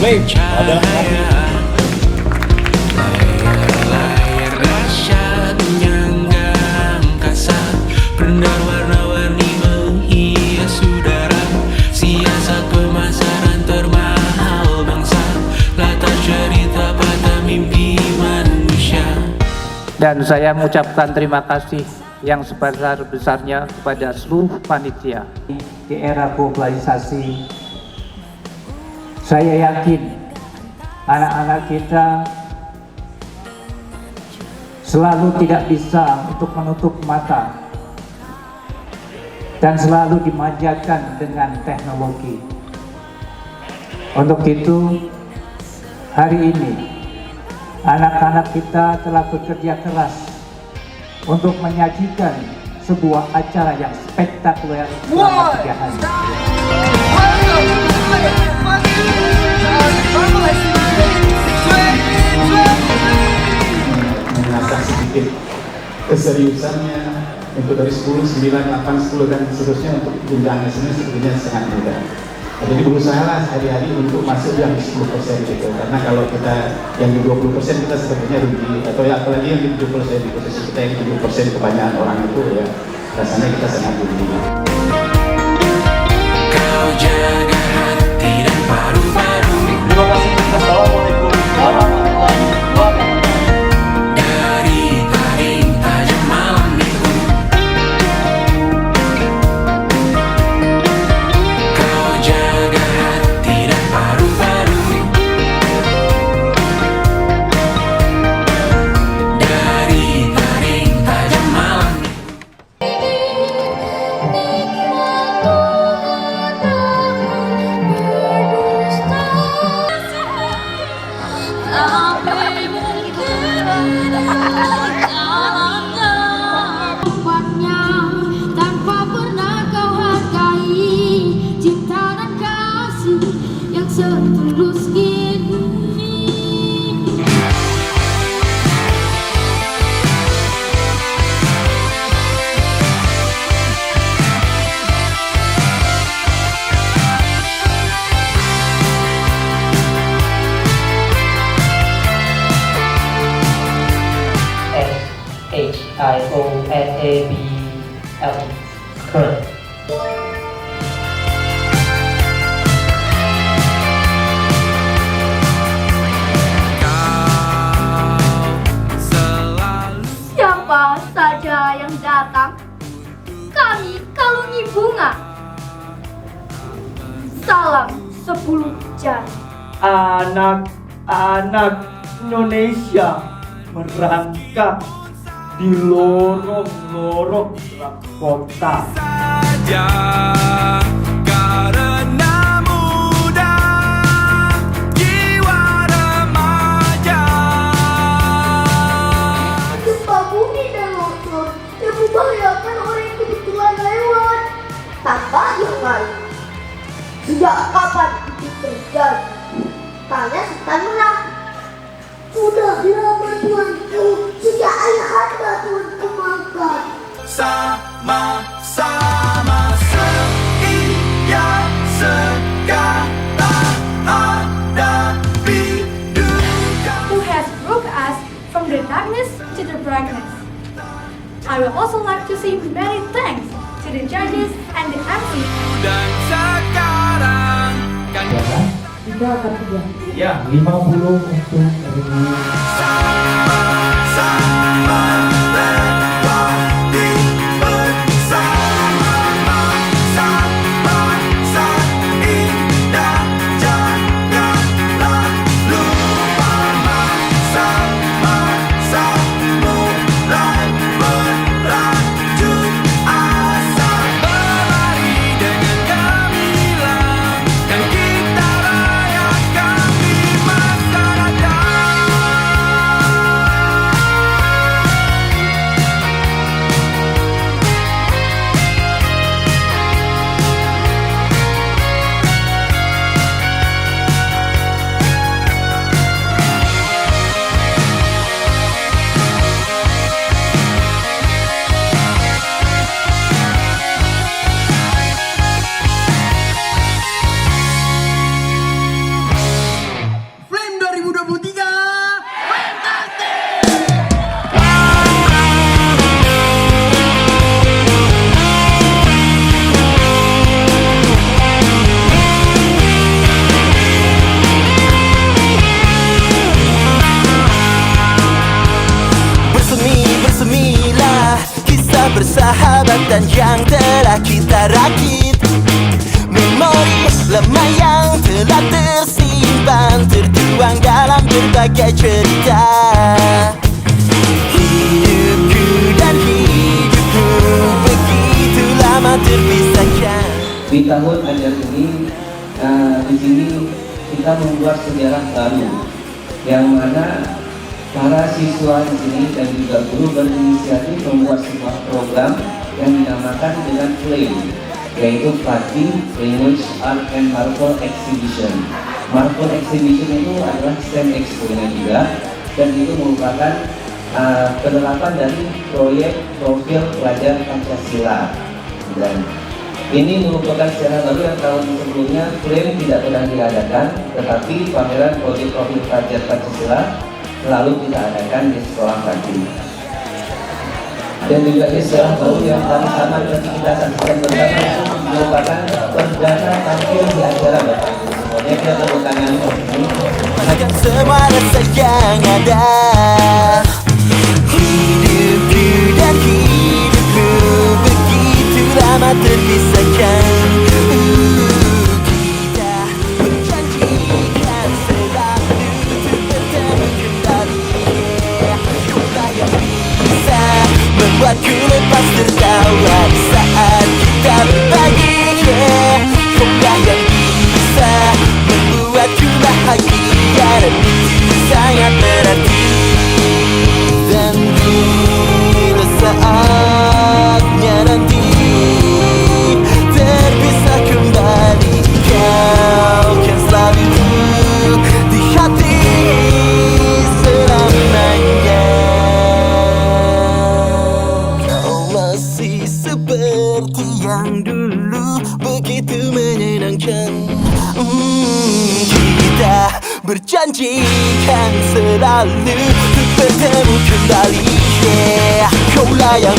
Layar dahsyat menyangga angkasa, benar warna-warni menghias udara. Siasat pemasaran termahal bangsa, latar cerita pada mimpi manusia. Dan saya mengucapkan terima kasih yang sebesar-besarnya kepada seluruh panitia. Di era globalisasi, saya yakin anak-anak kita selalu tidak bisa untuk menutup mata dan selalu dimanjakan dengan teknologi. Untuk itu, hari ini anak-anak kita telah bekerja keras untuk menyajikan sebuah acara yang spektakuler selama 3 hari. Mengasah sedikit keseriusannya untuk dari 10, 9, 8, 10 dan seterusnya untuk jumlahnya sendiri sebenarnya sangat mudah. Jadi berusahalah hari-hari untuk masuk yang 10% gitu, karena kalau kita yang di 20% kita sebenarnya rugi, atau ya apalagi yang di 70% di posisi kita yang di 70% kebanyakan orang itu ya rasanya kita sangat rugi. Kau jaga hati dan paru-paru. Terima kasih. Assalamualaikum warahmatullahi wabarakatuh. Dari taring tajam malam minggu, kau jaga hati dan paru-paru. Dari taring tajam malam minggu. Tanpa pernah kau hargai cinta dan kasih yang setulus ini. S-H-I-O-N-A-B-L-E. Current. Siapa saja yang datang, kami kalungi bunga. Salam 10 jari. Anak-anak Indonesia merangkak di lorong-lorong kota. Saja karena muda jiwa remaja. Gempa bumi dan longsor yang membahayakan orang yang kebetulan lewat. Tanpa yang lain. Sejak kapan itu terjadi? Tanya setan merah. Sudah lama tuanku, sejak ayah anda tuanku makan. Sama-sama seia sekata hadapi duka. Who has brought us from the darkness to the brightness. I would also like to say many thanks to the judges and the MC. Dan sekarang kan Ya, 50 untuk sama-sama lewati bersama masa-masa indah. Janganlah lupa masa-masa mulai berlanjut asa. Berlari dengan gemilang dan kita rayakan di masa datang. persahabatan yang telah kita rakit, memori lama yang telah tersimpan, tertuang dalam berbagai cerita. Hidupku dan hidupmu begitu lama terpisahkan. Di tahun ajar ini, di sini kita membuat sejarah baru, yang mana para siswa di sini dan juga guru berinisiatif membuat sebuah program yang dinamakan dengan FLAME, yaitu Flatting Language Art and Marble Exhibition. Marble Exhibition itu adalah STEM Expo-nya juga, dan itu merupakan penerapan dari proyek profil pelajar Pancasila. Dan ini merupakan sejarah baru yang tahun sebelumnya FLAME tidak pernah diadakan, tetapi pameran proyek profil pelajar Pancasila selalu kita adakan di sekolah Flatting. Dan juga di sejarah baru yang sama kita saksikan bersama itu merupakan perdana tampil di acara Bapak. Semuanya kita tepuk tangan ini. Akan semua rasa yang ada, hidupku dan hidupmu begitu lama terpisahkan. Kita berjanjikan selalu bertemu kembali. Kaulah yang bisa membuatku lepas tertawa di saat kita berbagi. Kaulah yang bisa membuatku bahagia, dan itu sangat berarti. Dan bila saatnya nanti terpisah kembali, kau kan selalu di hati selamanya. Kau masih seperti yang dulu, begitu menyenangkan. Kita berjanjikan selalu bertemu kembali. Kaulah yang